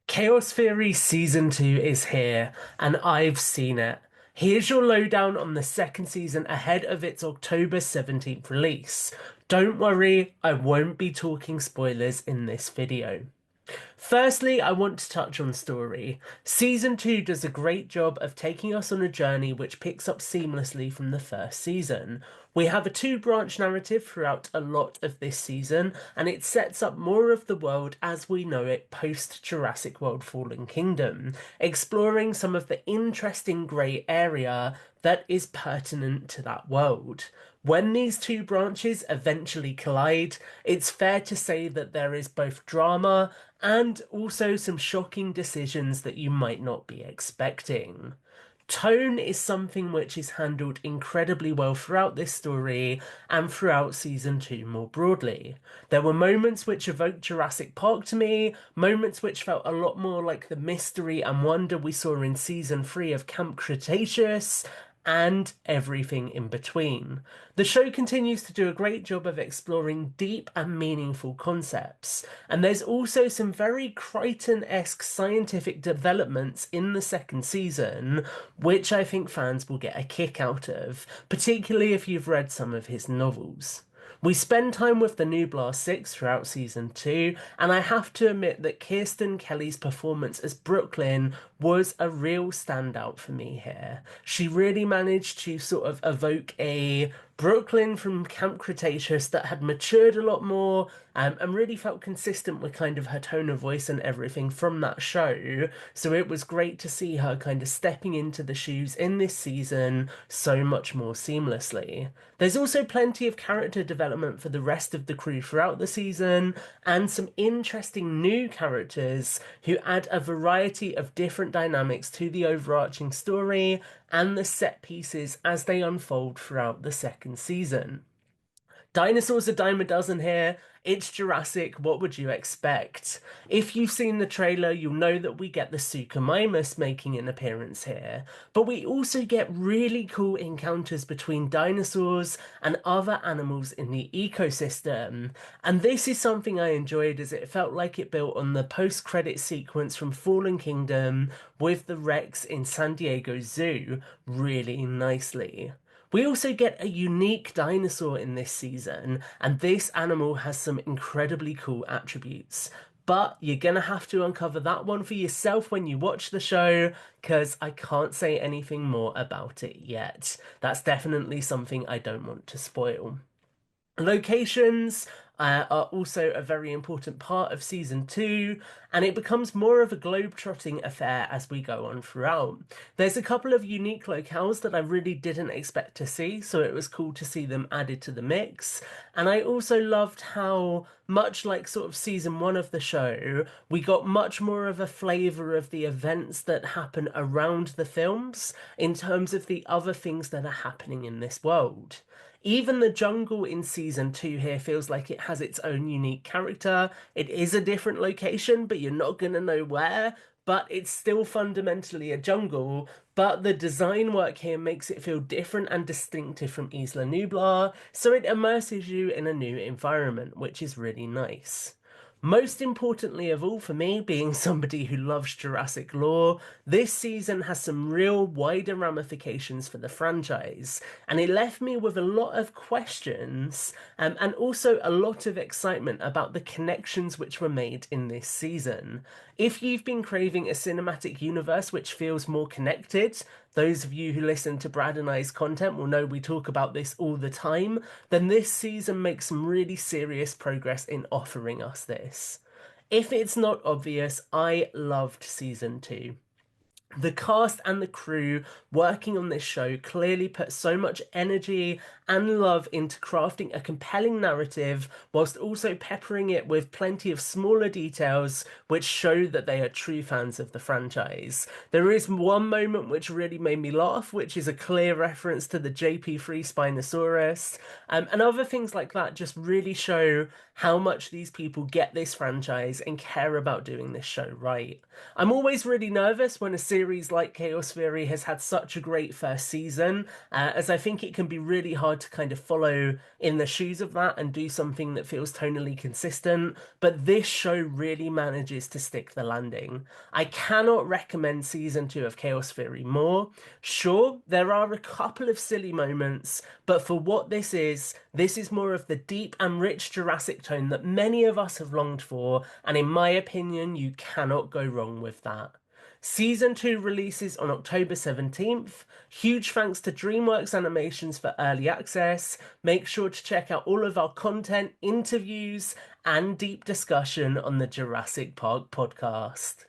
Chaos Theory Season 2 is here, and I've seen it. Here's your lowdown on the second season ahead of its October 17th release. Don't worry, I won't be talking spoilers in this video. Firstly, I want to touch on story. Season 2 does a great job of taking us on a journey which picks up seamlessly from the first season. We have a two-branch narrative throughout a lot of this season, and it sets up more of the world as we know it post Jurassic World Fallen Kingdom, exploring some of the interesting grey area that is pertinent to that world. When these two branches eventually collide, it's fair to say that there is both drama and also some shocking decisions that you might not be expecting. Tone is something which is handled incredibly well throughout this story and throughout season 2 more broadly. There were moments which evoked Jurassic Park to me, moments which felt a lot more like the mystery and wonder we saw in season 3 of Camp Cretaceous, and everything in between. The show continues to do a great job of exploring deep and meaningful concepts, and there's also some very Crichton-esque scientific developments in the second season, which I think fans will get a kick out of, particularly if you've read some of his novels. We spend time with the Nublar 6 throughout season 2, and I have to admit that Kirsten Kelly's performance as Brooklyn was a real standout for me here. She really managed to sort of evoke a Brooklyn from Camp Cretaceous that had matured a lot more, and really felt consistent with kind of her tone of voice and everything from that show. So it was great to see her kind of stepping into the shoes in this season so much more seamlessly. There's also plenty of character development for the rest of the crew throughout the season, and some interesting new characters who add a variety of different dynamics to the overarching story and the set pieces as they unfold throughout the second season. Dinosaurs a dime a dozen here. It's Jurassic. What would you expect? If you've seen the trailer, you'll know that we get the Suchomimus making an appearance here, but we also get really cool encounters between dinosaurs and other animals in the ecosystem. And this is something I enjoyed as it felt like it built on the post-credit sequence from Fallen Kingdom with the Rex in San Diego Zoo really nicely. We also get a unique dinosaur in this season, and this animal has some incredibly cool attributes. But you're gonna have to uncover that one for yourself when you watch the show, because I can't say anything more about it yet. That's definitely something I don't want to spoil. Locations are also a very important part of season 2, and it becomes more of a globe-trotting affair as we go on throughout. There's a couple of unique locales that I really didn't expect to see, so it was cool to see them added to the mix. And I also loved how, much like sort of season 1 of the show, we got much more of a flavour of the events that happen around the films in terms of the other things that are happening in this world. Even the jungle in season 2 here feels like it has its own unique character. It is a different location, but you're not going to know where. But it's still fundamentally a jungle. But the design work here makes it feel different and distinctive from Isla Nublar, so it immerses you in a new environment, which is really nice. Most importantly of all for me, being somebody who loves Jurassic lore, this season has some real wider ramifications for the franchise, and it left me with a lot of questions and also a lot of excitement about the connections which were made in this season. If you've been craving a cinematic universe which feels more connected, those of you who listen to Brad and I's content will know we talk about this all the time, then this season makes some really serious progress in offering us this. If it's not obvious, I loved season 2. The cast and the crew working on this show clearly put so much energy and love into crafting a compelling narrative, whilst also peppering it with plenty of smaller details which show that they are true fans of the franchise. There is one moment which really made me laugh, which is a clear reference to the JP3 Spinosaurus, and other things like that just really show how much these people get this franchise and care about doing this show right. I'm always really nervous when a series series like Chaos Theory has had such a great first season, as I think it can be really hard to kind of follow in the shoes of that and do something that feels tonally consistent. But this show really manages to stick the landing. I cannot recommend season two of Chaos Theory more. Sure, there are a couple of silly moments, but for what this is more of the deep and rich Jurassic tone that many of us have longed for, and in my opinion, you cannot go wrong with that. Season 2 releases on October 17th. Huge thanks to DreamWorks Animations for early access. Make sure to check out all of our content, interviews, and deep discussion on the Jurassic Park podcast.